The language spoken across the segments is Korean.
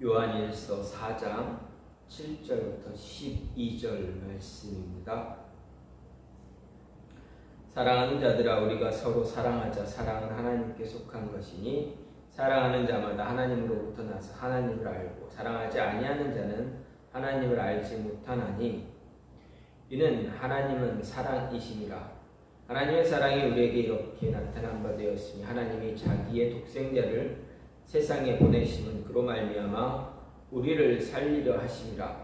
요한일서 4장 7절부터 12절 말씀입니다. 사랑하는 자들아, 우리가 서로 사랑하자. 사랑은 하나님께 속한 것이니 사랑하는 자마다 하나님으로부터 나서 하나님을 알고, 사랑하지 아니하는 자는 하나님을 알지 못하나니 이는 하나님은 사랑이심이라. 하나님의 사랑이 우리에게 이렇게 나타난 바 되었으니 하나님이 자기의 독생자를 세상에 보내심은 그로 말미암아 우리를 살리려 하심이라.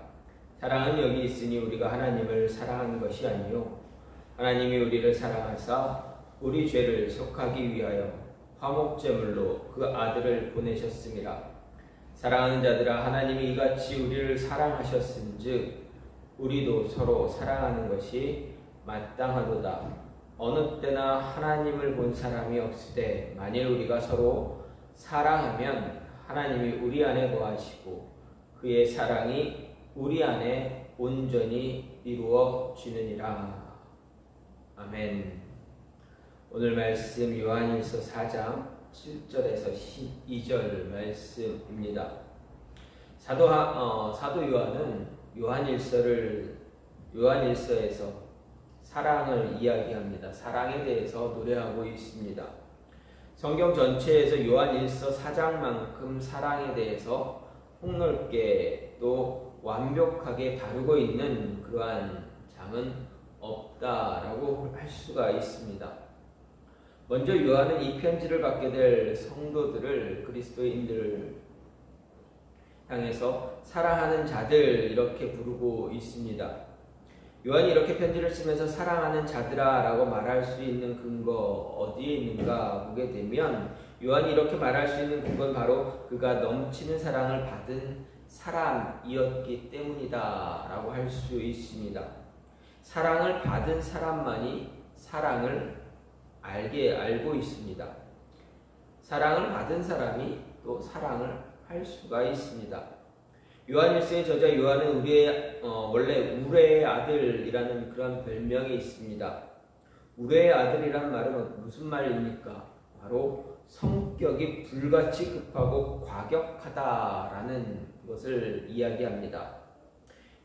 사랑은 여기 있으니 우리가 하나님을 사랑한 것이 아니요 하나님이 우리를 사랑하사 우리 죄를 속하기 위하여 화목제물로 그 아들을 보내셨음이라. 사랑하는 자들아, 하나님이 이같이 우리를 사랑하셨은즉 우리도 서로 사랑하는 것이 마땅하도다. 어느 때나 하나님을 본 사람이 없으되 만일 우리가 서로 사랑하면 하나님이 우리 안에 거하시고 그의 사랑이 우리 안에 온전히 이루어지느니라. 아멘. 오늘 말씀 요한일서 4장 7절에서 12절 말씀입니다. 사도 요한은 요한일서에서 사랑을 이야기합니다. 사랑에 대해서 노래하고 있습니다. 성경 전체에서 요한일서 4장만큼 사랑에 대해서 폭넓게 또 완벽하게 다루고 있는 그러한 장은 없다라고 할 수가 있습니다. 먼저 요한은 이 편지를 받게 될 성도들을, 그리스도인들을 향해서 사랑하는 자들 이렇게 부르고 있습니다. 요한이 이렇게 편지를 쓰면서 사랑하는 자들아 라고 말할 수 있는 근거 어디에 있는가 보게 되면, 요한이 이렇게 말할 수 있는 근거는 바로 그가 넘치는 사랑을 받은 사람이었기 때문이다 라고 할 수 있습니다. 사랑을 받은 사람만이 사랑을 알고 있습니다. 사랑을 받은 사람이 또 사랑을 할 수가 있습니다. 요한일서의 저자 요한은 원래 우레의 아들이라는 그런 별명이 있습니다. 우레의 아들이란 말은 무슨 말입니까? 바로 성격이 불같이 급하고 과격하다라는 것을 이야기합니다.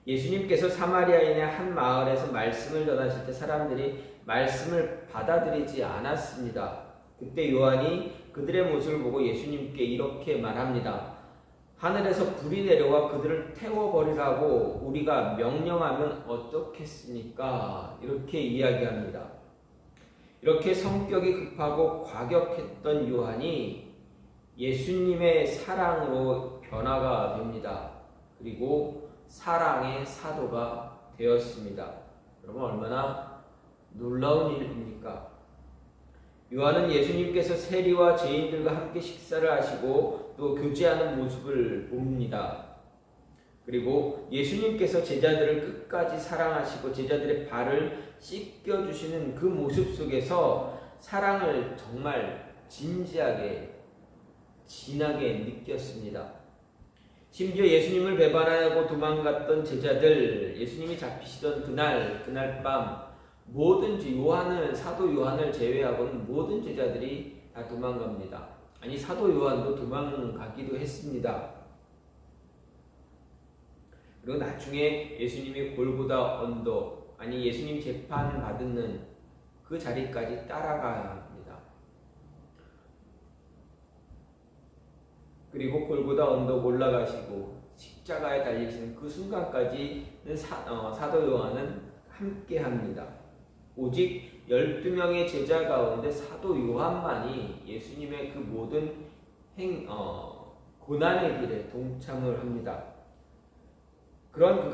예수님께서 사마리아인의 한 마을에서 말씀을 전하실 때 사람들이 말씀을 받아들이지 않았습니다. 그때 요한이 그들의 모습을 보고 예수님께 이렇게 말합니다. 하늘에서 불이 내려와 그들을 태워버리라고 우리가 명령하면 어떻겠습니까? 이렇게 이야기합니다. 이렇게 성격이 급하고 과격했던 요한이 예수님의 사랑으로 변화가 됩니다. 그리고 사랑의 사도가 되었습니다. 여러분, 얼마나 놀라운 일입니까? 요한은 예수님께서 세리와 죄인들과 함께 식사를 하시고 또 교제하는 모습을 봅니다. 그리고 예수님께서 제자들을 끝까지 사랑하시고 제자들의 발을 씻겨주시는 그 모습 속에서 사랑을 정말 진지하게, 진하게 느꼈습니다. 심지어 예수님을 배반하고 도망갔던 제자들, 예수님이 잡히시던 그날 밤 뭐든지 사도 요한을 제외하고는 모든 제자들이 다 도망갑니다. 아니, 사도 요한도 도망가기도 했습니다. 그리고 나중에 예수님이 골고다 언덕, 예수님 재판 받는 그 자리까지 따라갑니다. 그리고 골고다 언덕 올라가시고 십자가에 달리시는 그 순간까지는 사도 요한은 함께합니다. 오직 12명의 제자 가운데 사도 요한만이 예수님의 그 모든 고난의 길에 동참을 합니다. 그런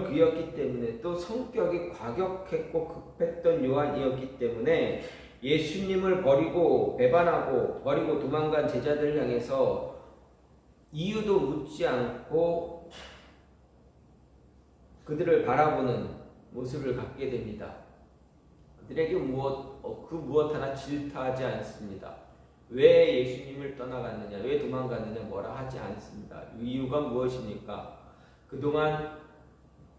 그였기 때문에, 또 성격이 과격했고 급했던 요한이었기 때문에 예수님을 배반하고 도망간 제자들을 향해서 이유도 묻지 않고 그들을 바라보는 모습을 갖게 됩니다. 그들에게 그 무엇 하나 질타하지 않습니다. 왜 예수님을 떠나갔느냐, 왜 도망갔느냐 뭐라 하지 않습니다. 이유가 무엇입니까? 그동안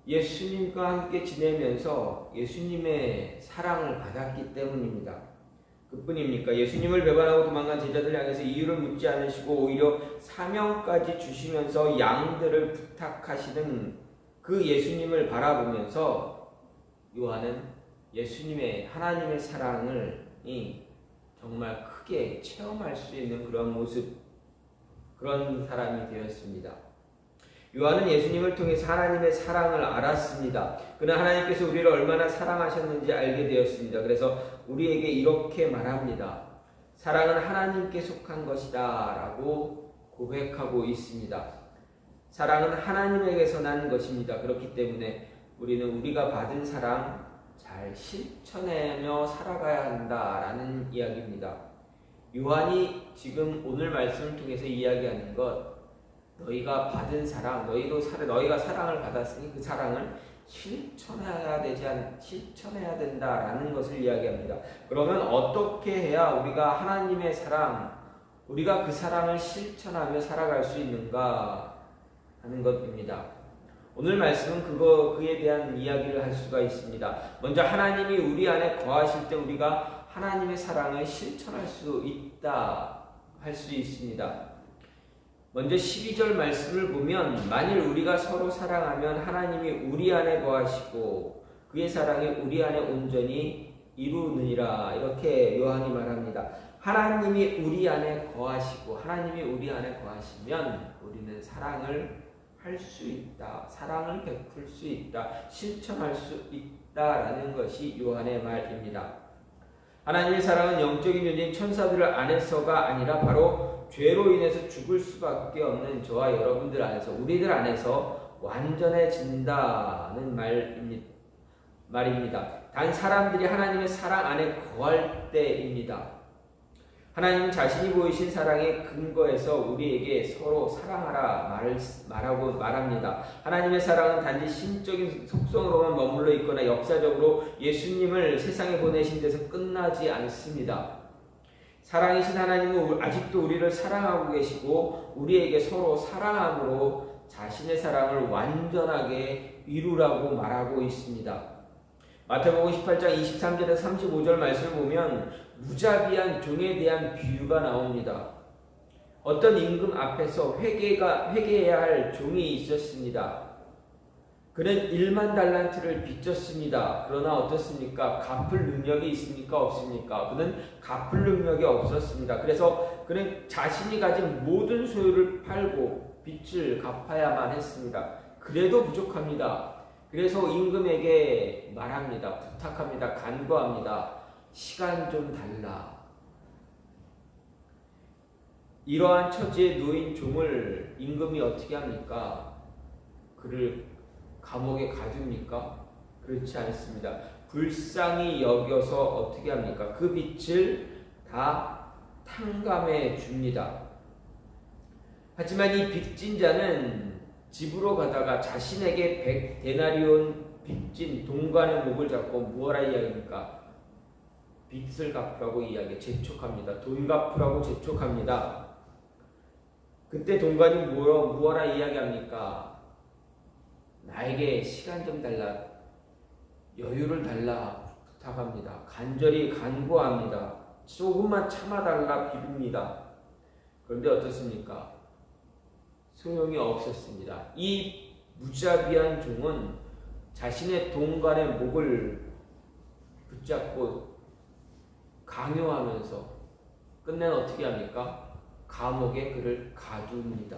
예수님과 함께 지내면서 예수님의 사랑을 받았기 때문입니다. 그뿐입니까? 예수님을 배반하고 도망간 제자들 향해서 이유를 묻지 않으시고 오히려 사명까지 주시면서 양들을 부탁하시는 그 예수님을 바라보면서 요한은 예수님의 하나님의 사랑을 정말 크게 체험할 수 있는 그런 모습, 그런 사람이 되었습니다. 요한은 예수님을 통해서 하나님의 사랑을 알았습니다. 그는 하나님께서 우리를 얼마나 사랑하셨는지 알게 되었습니다. 그래서 우리에게 이렇게 말합니다. 사랑은 하나님께 속한 것이다 라고 고백하고 있습니다. 사랑은 하나님에게서 난 것입니다. 그렇기 때문에 우리는 우리가 받은 사랑 잘 실천하며 살아가야 한다라는 이야기입니다. 요한이 지금 오늘 말씀을 통해서 이야기하는 것, 너희가 받은 사랑, 너희가 사랑을 받았으니 그 사랑을 실천해야 된다라는 것을 이야기합니다. 그러면 어떻게 해야 우리가 하나님의 사랑, 우리가 그 사랑을 실천하며 살아갈 수 있는가 하는 것입니다. 오늘 말씀은 그에 대한 이야기를 할 수가 있습니다. 먼저 하나님이 우리 안에 거하실 때 우리가 하나님의 사랑을 실천할 수 있다 할 수 있습니다. 먼저 12절 말씀을 보면 만일 우리가 서로 사랑하면 하나님이 우리 안에 거하시고 그의 사랑이 우리 안에 온전히 이루느니라 이렇게 요한이 말합니다. 하나님이 우리 안에 거하시고 하나님이 우리 안에 거하시면 우리는 사랑을 할 수 있다. 사랑을 베풀 수 있다. 실천할 수 있다라는 것이 요한의 말입니다. 하나님의 사랑은 영적인 존재인 천사들 안에서가 아니라 바로 죄로 인해서 죽을 수밖에 없는 저와 여러분들 안에서, 우리들 안에서 완전해진다는 말입니다. 단 사람들이 하나님의 사랑 안에 거할 때입니다. 하나님은 자신이 보이신 사랑의 근거에서 우리에게 서로 사랑하라 말합니다. 하나님의 사랑은 단지 신적인 속성으로만 머물러 있거나 역사적으로 예수님을 세상에 보내신 데서 끝나지 않습니다. 사랑이신 하나님은 아직도 우리를 사랑하고 계시고 우리에게 서로 사랑함으로 자신의 사랑을 완전하게 이루라고 말하고 있습니다. 마태복음 18장 23절에서 35절 말씀을 보면 무자비한 종에 대한 비유가 나옵니다. 어떤 임금 앞에서 회개해야 할 종이 있었습니다. 그는 1만 달란트를 빚졌습니다. 그러나 어떻습니까? 갚을 능력이 있습니까? 없습니까? 그는 갚을 능력이 없었습니다. 그래서 그는 자신이 가진 모든 소유를 팔고 빚을 갚아야만 했습니다. 그래도 부족합니다. 그래서 임금에게 말합니다. 부탁합니다. 간구합니다. 시간 좀 달라. 이러한 처지에 놓인 종을 임금이 어떻게 합니까? 그를 감옥에 가둡니까? 그렇지 않습니다. 불쌍히 여겨서 어떻게 합니까? 그 빚을 다 탕감해 줍니다. 하지만 이 빚진 자는 집으로 가다가 자신에게 100데나리온 빚진 동관의 목을 잡고 무엇라 이야기입니까? 빚을 갚으라고 재촉합니다. 돈 갚으라고 재촉합니다. 그때 동관이 무엇라 이야기합니까? 나에게 시간 좀 달라, 여유를 달라 부탁합니다. 간절히 간구합니다. 조금만 참아달라 비빕니다. 그런데 어떻습니까? 소용이 없었습니다. 이 무자비한 종은 자신의 동관의 목을 붙잡고 강요하면서 끝내 어떻게 합니까? 감옥에 그를 가둡니다.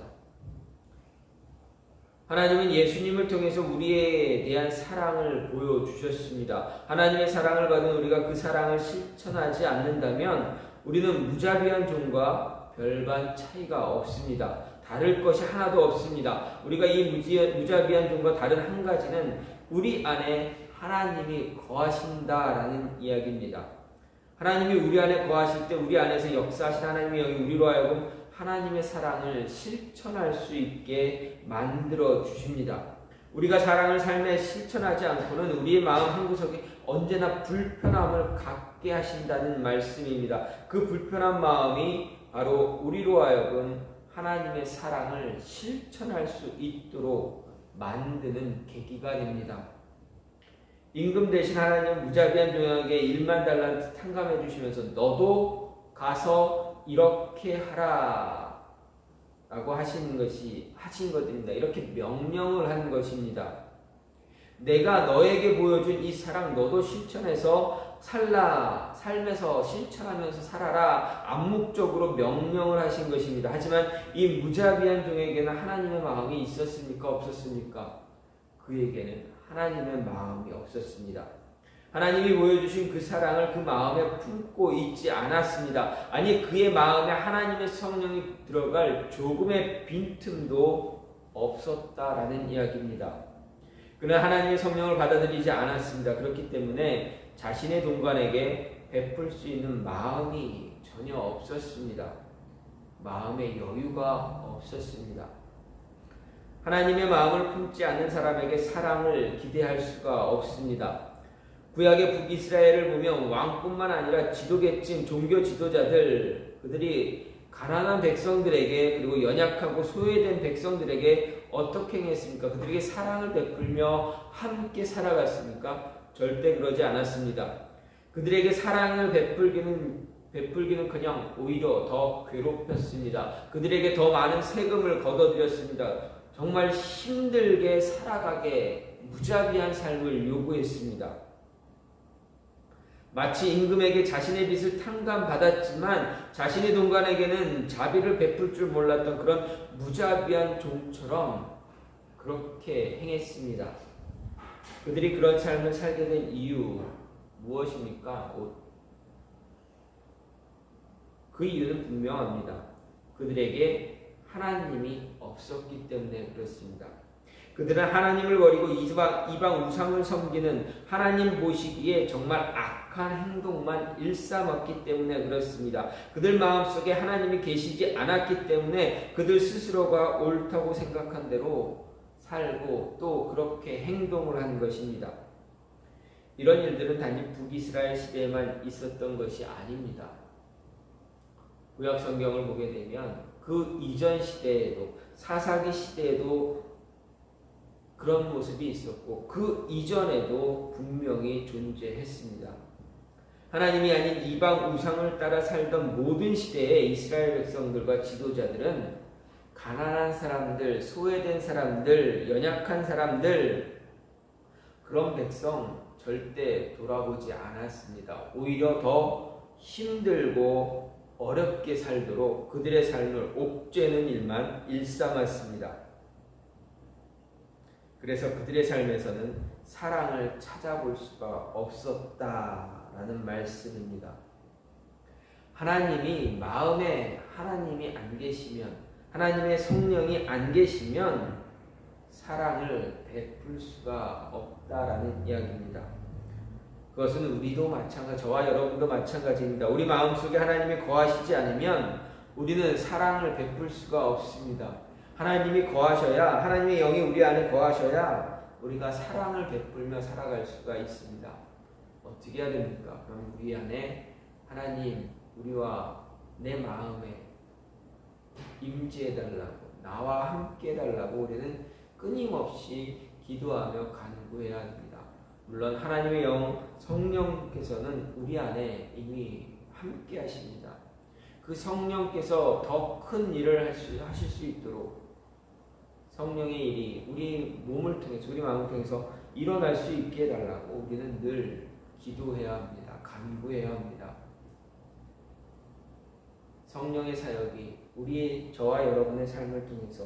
하나님은 예수님을 통해서 우리에 대한 사랑을 보여주셨습니다. 하나님의 사랑을 받은 우리가 그 사랑을 실천하지 않는다면 우리는 무자비한 종과 별반 차이가 없습니다. 다를 것이 하나도 없습니다. 우리가 이 무자비한 종과 다른 한 가지는 우리 안에 하나님이 거하신다라는 이야기입니다. 하나님이 우리 안에 거하실 때 우리 안에서 역사하신 하나님이 여기 우리로 하여금 하나님의 사랑을 실천할 수 있게 만들어 주십니다. 우리가 사랑을 삶에 실천하지 않고는 우리의 마음 한구석에 언제나 불편함을 갖게 하신다는 말씀입니다. 그 불편한 마음이 바로 우리로 하여금 하나님의 사랑을 실천할 수 있도록 만드는 계기가 됩니다. 임금 대신 하나님은 무자비한 종에게 1만 달란트 탕감해 주시면서 너도 가서 이렇게 하라 라고 하신 것입니다. 이렇게 명령을 한 것입니다. 내가 너에게 보여준 이 사랑 너도 실천해서 삶에서 실천하면서 살아라. 암묵적으로 명령을 하신 것입니다. 하지만 이 무자비한 종에게는 하나님의 마음이 있었습니까? 없었습니까? 그에게는 하나님의 마음이 없었습니다. 하나님이 보여주신 그 사랑을 그 마음에 품고 있지 않았습니다. 아니 그의 마음에 하나님의 성령이 들어갈 조금의 빈틈도 없었다라는 이야기입니다. 그는 하나님의 성령을 받아들이지 않았습니다. 그렇기 때문에 자신의 동관에게 베풀 수 있는 마음이 전혀 없었습니다. 마음의 여유가 없었습니다. 하나님의 마음을 품지 않는 사람에게 사랑을 기대할 수가 없습니다. 구약의 북이스라엘을 보면 왕뿐만 아니라 지도계층, 종교 지도자들, 그들이 가난한 백성들에게 그리고 연약하고 소외된 백성들에게 어떻게 행했습니까? 그들에게 사랑을 베풀며 함께 살아갔습니까? 절대 그러지 않았습니다. 그들에게 사랑을 베풀기는커녕 오히려 더 괴롭혔습니다. 그들에게 더 많은 세금을 걷어들였습니다. 정말 힘들게 살아가게 무자비한 삶을 요구했습니다. 마치 임금에게 자신의 빚을 탕감받았지만 자신의 동관에게는 자비를 베풀 줄 몰랐던 그런 무자비한 종처럼 그렇게 행했습니다. 그들이 그런 삶을 살게 된 이유 무엇입니까? 그 이유는 분명합니다. 그들에게 하나님이 없었기 때문에 그렇습니다. 그들은 하나님을 버리고 이방 우상을 섬기는 하나님 보시기에 정말 악한 행동만 일삼았기 때문에 그렇습니다. 그들 마음속에 하나님이 계시지 않았기 때문에 그들 스스로가 옳다고 생각한 대로 살고 또 그렇게 행동을 한 것입니다. 이런 일들은 단지 북이스라엘 시대에만 있었던 것이 아닙니다. 구약 성경을 보게 되면 그 이전 시대에도 사사기 시대에도 그런 모습이 있었고 그 이전에도 분명히 존재했습니다. 하나님이 아닌 이방 우상을 따라 살던 모든 시대의 이스라엘 백성들과 지도자들은 가난한 사람들, 소외된 사람들, 연약한 사람들 그런 백성 절대 돌아보지 않았습니다. 오히려 더 힘들고 어렵게 살도록 그들의 삶을 옥죄는 일만 일삼았습니다. 그래서 그들의 삶에서는 사랑을 찾아볼 수가 없었다라는 말씀입니다. 하나님이 마음에 하나님이 안 계시면, 하나님의 성령이 안 계시면 사랑을 베풀 수가 없다라는 이야기입니다. 그것은 우리도 마찬가지, 저와 여러분도 마찬가지입니다. 우리 마음속에 하나님이 거하시지 않으면 우리는 사랑을 베풀 수가 없습니다. 하나님이 거하셔야, 하나님의 영이 우리 안에 거하셔야 우리가 사랑을 베풀며 살아갈 수가 있습니다. 어떻게 해야 됩니까? 그럼 우리 안에 하나님, 우리와 내 마음에 임재해달라고, 나와 함께 해달라고 우리는 끊임없이 기도하며 간구해야 합니다. 물론 하나님의 영, 성령께서는 우리 안에 이미 함께 하십니다. 그 성령께서 더 큰 일을 하실 수 있도록 성령의 일이 우리 몸을 통해서, 우리 마음을 통해서 일어날 수 있게 해달라고 우리는 늘 기도해야 합니다. 간구해야 합니다. 성령의 사역이 저와 여러분의 삶을 통해서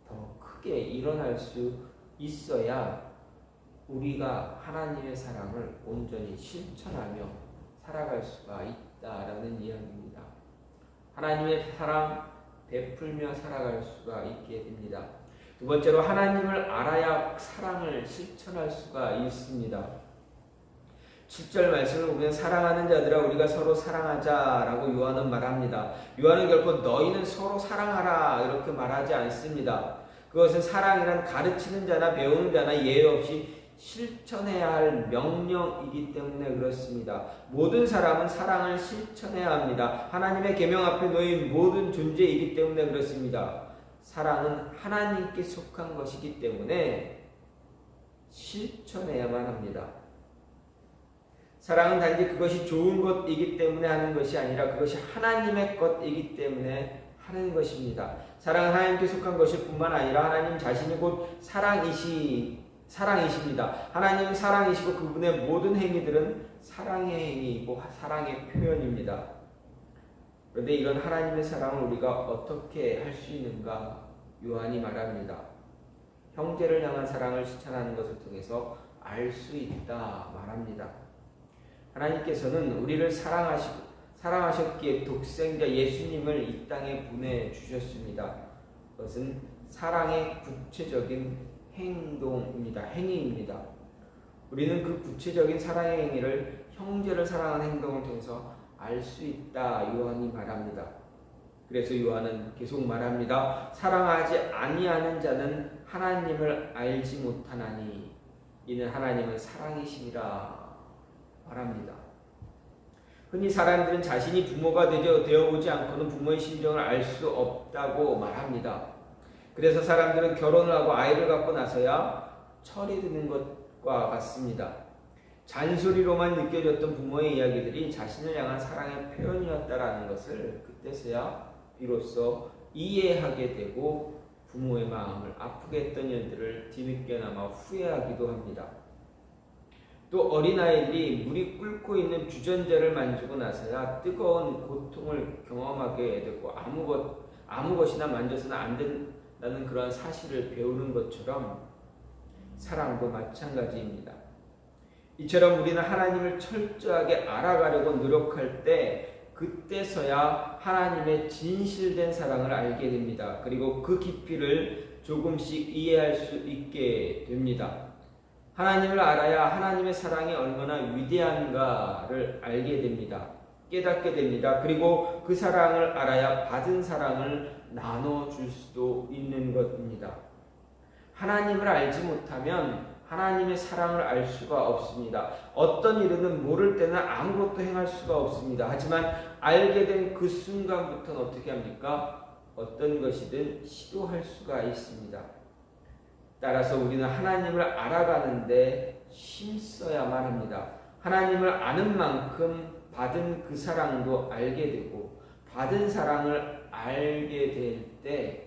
더 크게 일어날 수 있어야 우리가 하나님의 사랑을 온전히 실천하며 살아갈 수가 있다라는 이야기입니다. 하나님의 사랑 베풀며 살아갈 수가 있게 됩니다. 두 번째로 하나님을 알아야 사랑을 실천할 수가 있습니다. 7절 말씀을 보면 사랑하는 자들아 우리가 서로 사랑하자라고 요한은 말합니다. 요한은 결코 너희는 서로 사랑하라 이렇게 말하지 않습니다. 그것은 사랑이란 가르치는 자나 배우는 자나 예외 없이 실천해야 할 명령이기 때문에 그렇습니다. 모든 사람은 사랑을 실천해야 합니다. 하나님의 계명 앞에 놓인 모든 존재이기 때문에 그렇습니다. 사랑은 하나님께 속한 것이기 때문에 실천해야만 합니다. 사랑은 단지 그것이 좋은 것이기 때문에 하는 것이 아니라 그것이 하나님의 것이기 때문에 하는 것입니다. 사랑은 하나님께 속한 것일 뿐만 아니라 하나님 자신이 곧 사랑이십니다. 하나님은 사랑이시고 그분의 모든 행위들은 사랑의 행위이고 사랑의 표현입니다. 그런데 이런 하나님의 사랑을 우리가 어떻게 할 수 있는가? 요한이 말합니다. 형제를 향한 사랑을 실천하는 것을 통해서 알 수 있다 말합니다. 하나님께서는 우리를 사랑하셨기에 독생자 예수님을 이 땅에 보내주셨습니다. 그것은 사랑의 구체적인 행위입니다. 우리는 그 구체적인 사랑의 행위를 형제를 사랑하는 행동을 통해서 알 수 있다 요한이 말합니다. 그래서 요한은 계속 말합니다. 사랑하지 아니하는 자는 하나님을 알지 못하나니 이는 하나님은 사랑이시니라 말합니다. 흔히 사람들은 자신이 부모가 되어보지 않고는 부모의 심정을 알 수 없다고 말합니다. 그래서 사람들은 결혼을 하고 아이를 갖고 나서야 철이 드는 것과 같습니다. 잔소리로만 느껴졌던 부모의 이야기들이 자신을 향한 사랑의 표현이었다라는 것을 그때서야 비로소 이해하게 되고 부모의 마음을 아프게 했던 일들을 뒤늦게나마 후회하기도 합니다. 또 어린아이들이 물이 끓고 있는 주전자를 만지고 나서야 뜨거운 고통을 경험하게 되고 아무 것이나 만져서는 안 된다는 그런 사실을 배우는 것처럼 사랑도 마찬가지입니다. 이처럼 우리는 하나님을 철저하게 알아가려고 노력할 때 그때서야 하나님의 진실된 사랑을 알게 됩니다. 그리고 그 깊이를 조금씩 이해할 수 있게 됩니다. 하나님을 알아야 하나님의 사랑이 얼마나 위대한가를 알게 됩니다. 깨닫게 됩니다. 그리고 그 사랑을 알아야 받은 사랑을 나눠줄 수도 있는 것입니다. 하나님을 알지 못하면 하나님의 사랑을 알 수가 없습니다. 어떤 일은 모를 때는 아무것도 행할 수가 없습니다. 하지만 알게 된 그 순간부터는 어떻게 합니까? 어떤 것이든 시도할 수가 있습니다. 따라서 우리는 하나님을 알아가는데 힘써야만 합니다. 하나님을 아는 만큼 받은 그 사랑도 알게 되고 받은 사랑을 알게 될 때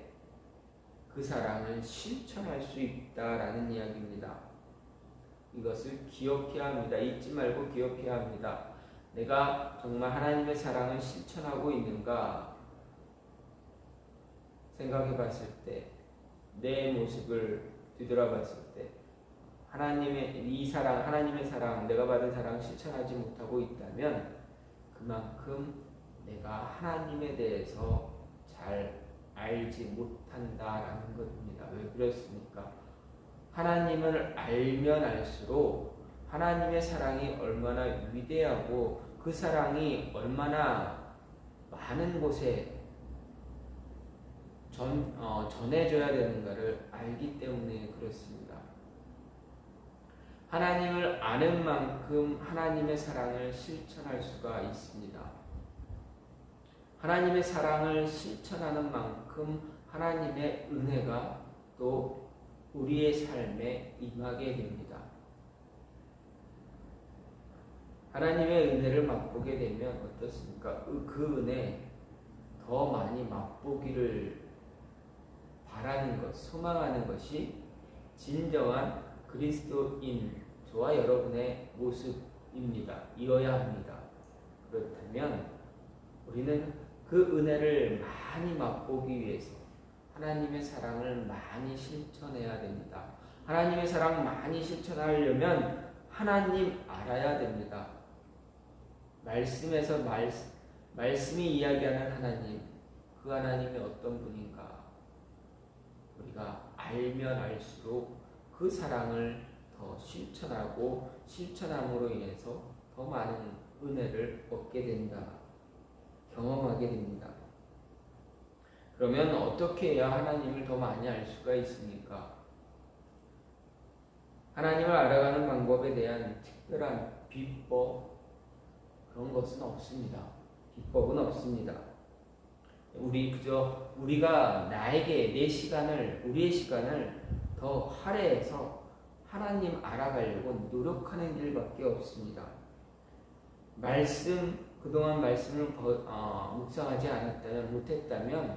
그 사랑을 실천할 수 있다라는 이야기입니다. 이것을 기억해야 합니다. 잊지 말고 기억해야 합니다. 내가 정말 하나님의 사랑을 실천하고 있는가 생각해 봤을 때 내 모습을 뒤돌아봤을 때 하나님의 사랑, 내가 받은 사랑을 실천하지 못하고 있다면 그만큼 내가 하나님에 대해서 잘 알지 못한다라는 것입니다. 왜 그렇습니까? 하나님을 알면 알수록 하나님의 사랑이 얼마나 위대하고 그 사랑이 얼마나 많은 곳에 전해져야 되는가를 알기 때문에 그렇습니다. 하나님을 아는 만큼 하나님의 사랑을 실천할 수가 있습니다. 하나님의 사랑을 실천하는 만큼 하나님의 은혜가 또 우리의 삶에 임하게 됩니다. 하나님의 은혜를 맛보게 되면 어떻습니까? 그 은혜 더 많이 맛보기를 바라는 것, 소망하는 것이 진정한 그리스도인 저와 여러분의 모습입니다. 이어야 합니다. 그렇다면 우리는 그 은혜를 많이 맛보기 위해서 하나님의 사랑을 많이 실천해야 됩니다. 하나님의 사랑 많이 실천하려면 하나님 알아야 됩니다. 말씀이 이야기하는 하나님, 그 하나님이 어떤 분인가 우리가 알면 알수록 그 사랑을 더 실천하고 실천함으로 인해서 더 많은 은혜를 얻게 된다. 경험하게 됩니다. 그러면 어떻게 해야 하나님을 더 많이 알 수가 있습니까? 하나님을 알아가는 방법에 대한 특별한 비법 그런 것은 없습니다. 비법은 없습니다. 우리가 우리의 시간을 더 할애해서 하나님 알아가려고 노력하는 길밖에 없습니다. 그동안 말씀을 묵상하지 못했다면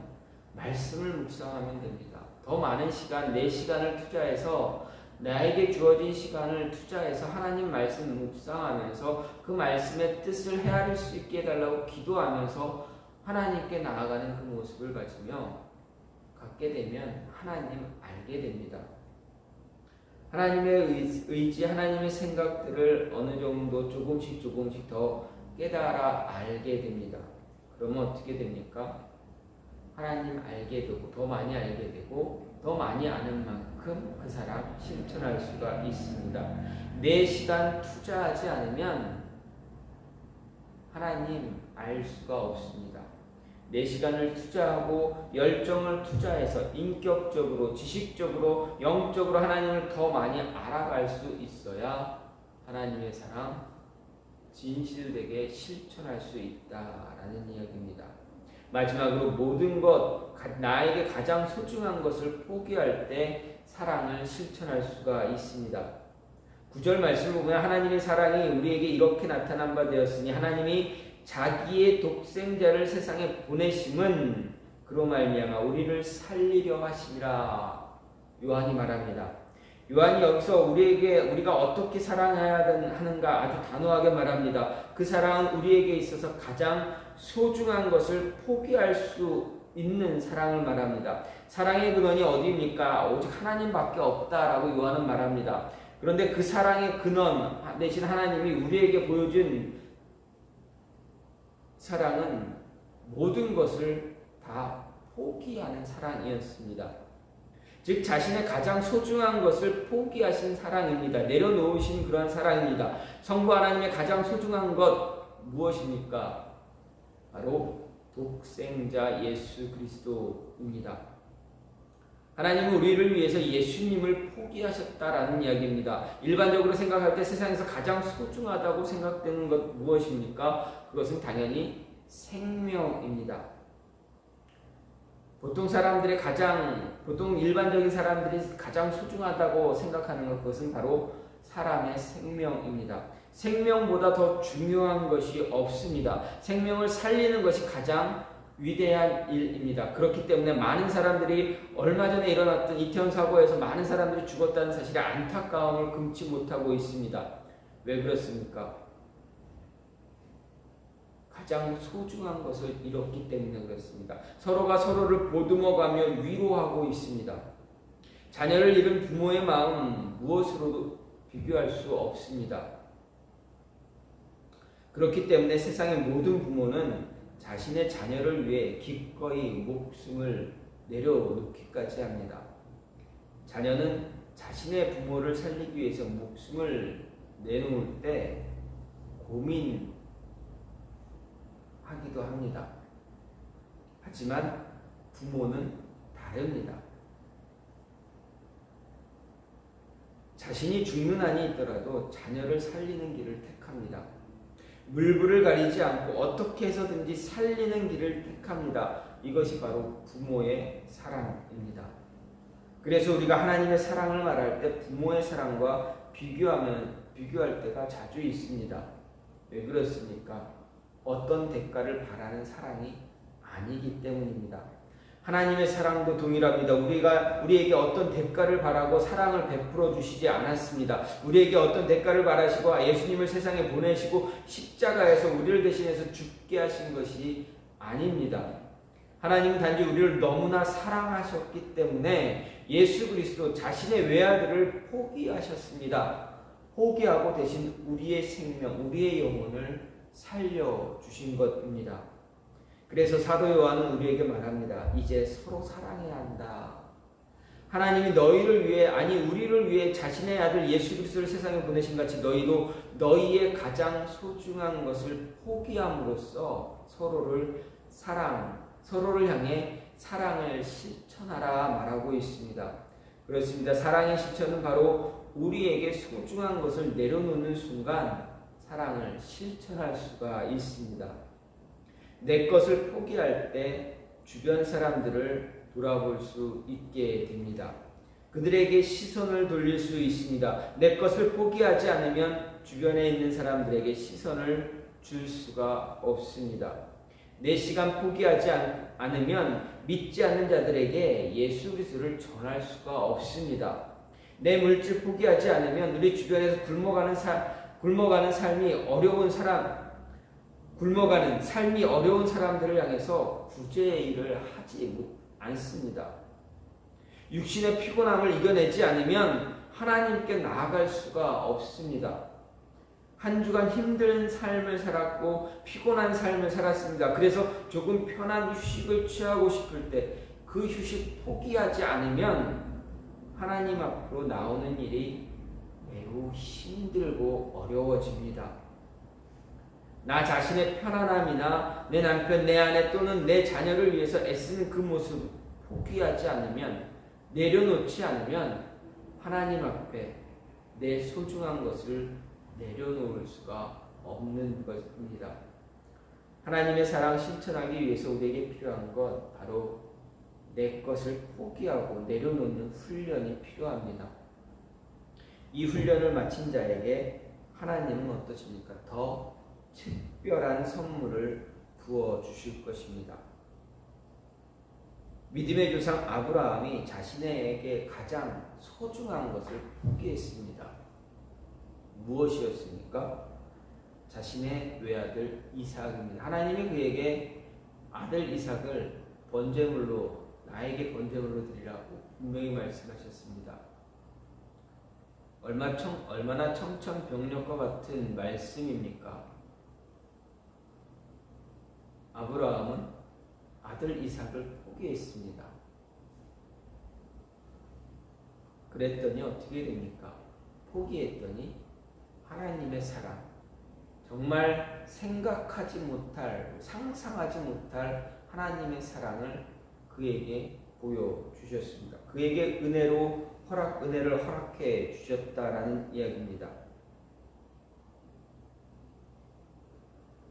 말씀을 묵상하면 됩니다. 더 많은 시간, 내 시간을 투자해서 나에게 주어진 시간을 투자해서 하나님 말씀 묵상하면서 그 말씀의 뜻을 헤아릴 수 있게 해달라고 기도하면서 하나님께 나아가는 그 모습을 갖게 되면 하나님 알게 됩니다. 하나님의 의지, 하나님의 생각들을 어느 정도 조금씩 더 깨달아 알게 됩니다. 그러면 어떻게 됩니까? 하나님 알게 되고 더 많이 알게 되고 더 많이 아는 만큼 그 사람 실천할 수가 있습니다. 내 시간 투자하지 않으면 하나님 알 수가 없습니다. 내 시간을 투자하고 열정을 투자해서 인격적으로, 지식적으로, 영적으로 하나님을 더 많이 알아갈 수 있어야 하나님의 사랑 진실되게 실천할 수 있다라는 이야기입니다. 마지막으로 모든 것, 나에게 가장 소중한 것을 포기할 때 사랑을 실천할 수가 있습니다. 9절 말씀을 보면 하나님의 사랑이 우리에게 이렇게 나타난 바 되었으니 하나님이 자기의 독생자를 세상에 보내심은 그로 말미암아 우리를 살리려 하심이라 요한이 말합니다. 요한이 여기서 우리가 어떻게 사랑해야 하는가 아주 단호하게 말합니다. 그 사랑은 우리에게 있어서 가장 소중한 것을 포기할 수 있는 사랑을 말합니다. 사랑의 근원이 어디입니까? 오직 하나님밖에 없다라고 요한은 말합니다. 그런데 그 사랑의 근원 대신 하나님이 우리에게 보여준 사랑은 모든 것을 다 포기하는 사랑이었습니다. 즉 자신의 가장 소중한 것을 포기하신 사랑입니다. 내려놓으신 그러한 사랑입니다. 성부 하나님의 가장 소중한 것 무엇입니까? 바로 독생자 예수 그리스도입니다. 하나님은 우리를 위해서 예수님을 포기하셨다라는 이야기입니다. 일반적으로 생각할 때 세상에서 가장 소중하다고 생각되는 것 무엇입니까? 그것은 당연히 생명입니다. 보통 일반적인 사람들이 가장 소중하다고 생각하는 그것은 바로 사람의 생명입니다. 생명보다 더 중요한 것이 없습니다. 생명을 살리는 것이 가장 위대한 일입니다. 그렇기 때문에 많은 사람들이 얼마 전에 일어났던 이태원 사고에서 많은 사람들이 죽었다는 사실에 안타까움을 금치 못하고 있습니다. 왜 그렇습니까? 가장 소중한 것을 잃었기 때문에 그렇습니다. 서로가 서로를 보듬어가며 위로하고 있습니다. 자녀를 잃은 부모의 마음 무엇으로도 비교할 수 없습니다. 그렇기 때문에 세상의 모든 부모는 자신의 자녀를 위해 기꺼이 목숨을 내려놓기까지 합니다. 자녀는 자신의 부모를 살리기 위해서 목숨을 내놓을 때 고민하기도 합니다. 하지만 부모는 다릅니다. 자신이 죽는 한이 있더라도 자녀를 살리는 길을 택합니다. 물불을 가리지 않고 어떻게 해서든지 살리는 길을 택합니다. 이것이 바로 부모의 사랑입니다. 그래서 우리가 하나님의 사랑을 말할 때 부모의 사랑과 비교할 때가 자주 있습니다. 왜 그렇습니까? 어떤 대가를 바라는 사랑이 아니기 때문입니다. 하나님의 사랑도 동일합니다. 우리에게 어떤 대가를 바라고 사랑을 베풀어 주시지 않았습니다. 우리에게 어떤 대가를 바라시고 예수님을 세상에 보내시고 십자가에서 우리를 대신해서 죽게 하신 것이 아닙니다. 하나님은 단지 우리를 너무나 사랑하셨기 때문에 예수 그리스도 자신의 외아들을 포기하셨습니다. 포기하고 대신 우리의 생명, 우리의 영혼을 살려주신 것입니다. 그래서 사도 요한은 우리에게 말합니다. 이제 서로 사랑해야 한다. 하나님이 우리를 위해 자신의 아들 예수 그리스도를 세상에 보내신 같이 너희도 너희의 가장 소중한 것을 포기함으로써 서로를 향해 사랑을 실천하라 말하고 있습니다. 그렇습니다. 사랑의 실천은 바로 우리에게 소중한 것을 내려놓는 순간 사랑을 실천할 수가 있습니다. 내 것을 포기할 때 주변 사람들을 돌아볼 수 있게 됩니다. 그들에게 시선을 돌릴 수 있습니다. 내 것을 포기하지 않으면 주변에 있는 사람들에게 시선을 줄 수가 없습니다. 내 시간 포기하지 않으면 믿지 않는 자들에게 예수 그리스도를 전할 수가 없습니다. 내 물질 포기하지 않으면 우리 주변에서 굶어가는 삶이 어려운 사람들을 향해서 구제의 일을 하지 않습니다. 육신의 피곤함을 이겨내지 않으면 하나님께 나아갈 수가 없습니다. 한 주간 힘든 삶을 살았고 피곤한 삶을 살았습니다. 그래서 조금 편한 휴식을 취하고 싶을 때 그 휴식 포기하지 않으면 하나님 앞으로 나오는 일이 매우 힘들고 어려워집니다. 나 자신의 편안함이나 내 남편, 내 아내 또는 내 자녀를 위해서 애쓰는 그 모습 포기하지 않으면, 내려놓지 않으면 하나님 앞에 내 소중한 것을 내려놓을 수가 없는 것입니다. 하나님의 사랑 실천하기 위해서 우리에게 필요한 것, 바로 내 것을 포기하고 내려놓는 훈련이 필요합니다. 이 훈련을 마친 자에게 하나님은 어떠십니까? 더 특별한 선물을 부어주실 것입니다. 믿음의 조상 아브라함이 자신에게 가장 소중한 것을 포기했습니다. 무엇이었습니까? 자신의 외아들 이삭입니다. 하나님이 그에게 아들 이삭을 나에게 번제물로 드리라고 분명히 말씀하셨습니다. 얼마나 청천벽력과 같은 말씀입니까? 아브라함은 아들 이삭을 포기했습니다. 그랬더니 어떻게 됩니까? 포기했더니 하나님의 사랑, 정말 생각하지 못할, 상상하지 못할 하나님의 사랑을 그에게 보여주셨습니다. 그에게 은혜를 허락해 주셨다라는 이야기입니다.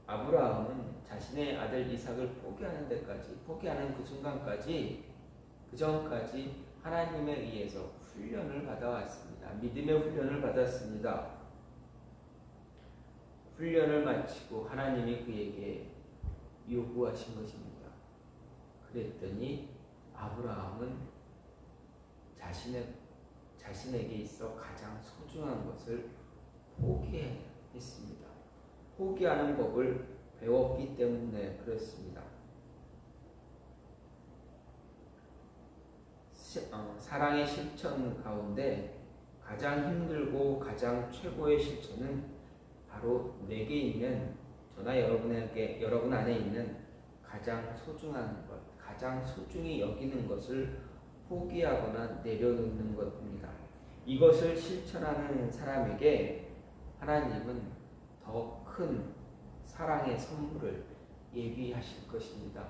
아브라함은 자신의 아들 이삭을 포기하는 그 순간까지, 그 전까지 하나님에 의해서 훈련을 받아왔습니다. 믿음의 훈련을 받았습니다. 훈련을 마치고 하나님이 그에게 요구하신 것입니다. 그랬더니 아브라함은 자신에게 있어 가장 소중한 것을 포기했습니다. 포기하는 법을 배웠기 때문에 그렇습니다. 사랑의 실천 가운데 가장 힘들고 가장 최고의 실천은 바로 내게 있는, 저나 여러분 안에 있는 가장 소중한 것, 가장 소중히 여기는 것을 포기하거나 내려놓는 것입니다. 이것을 실천하는 사람에게 하나님은 더 큰 사랑의 선물을 예비하실 것입니다.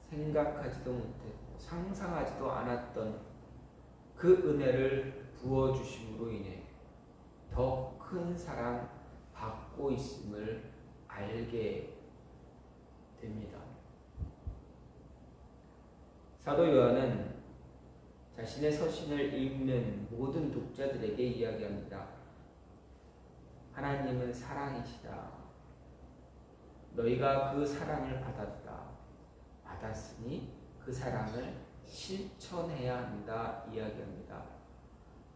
생각하지도 못했고 상상하지도 않았던 그 은혜를 부어주심으로 인해 더 큰 사랑 받고 있음을 알게 됩니다. 사도 요한은 자신의 서신을 읽는 모든 독자들에게 이야기합니다. 하나님은 사랑이시다. 너희가 그 사랑을 받았으니 그 사랑을 실천해야 한다 이야기합니다.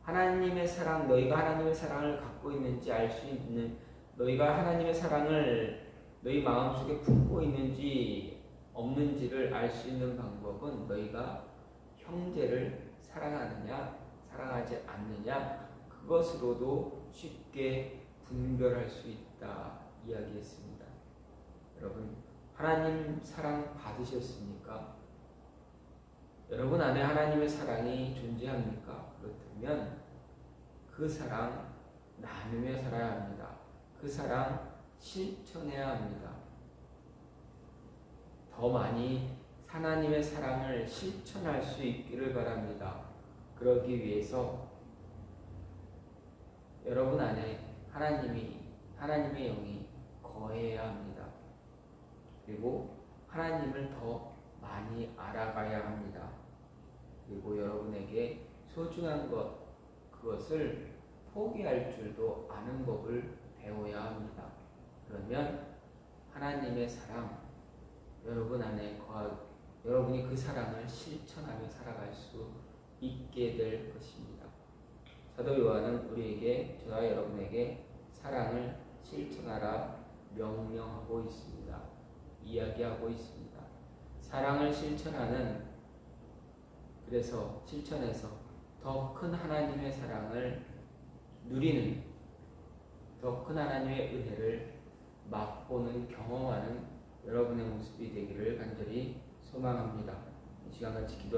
하나님의 사랑, 너희가 하나님의 사랑을 갖고 있는지 알 수 있는, 너희가 하나님의 사랑을 너희 마음속에 품고 있는지 없는지를 알 수 있는 방법은 너희가 형제를 사랑하느냐 사랑하지 않느냐, 그것으로도 쉽게 분별할 수 있다 이야기했습니다. 여러분, 하나님 사랑 받으셨습니까? 여러분 안에 하나님의 사랑이 존재합니까? 그렇다면 그 사랑 나누며 살아야 합니다. 그 사랑 실천해야 합니다. 더 많이 하나님의 사랑을 실천할 수 있기를 바랍니다. 그러기 위해서 여러분 안에 하나님의 영이 거해야 합니다. 그리고 하나님을 더 많이 알아가야 합니다. 그리고 여러분에게 소중한 것, 그것을 포기할 줄도 아는 법을 배워야 합니다. 그러면 하나님의 사랑, 여러분이 그 사랑을 실천하며 살아갈 수 있게 될 것입니다. 사도 요한은 우리에게, 저와 여러분에게 사랑을 실천하라 명령하고 있습니다. 이야기하고 있습니다. 사랑을 실천해서 더 큰 하나님의 사랑을 누리는, 더 큰 하나님의 은혜를 맛보는, 경험하는 여러분의 모습이 되기를 간절히 소망합니다. 이 시간 같이 기도하겠습니다.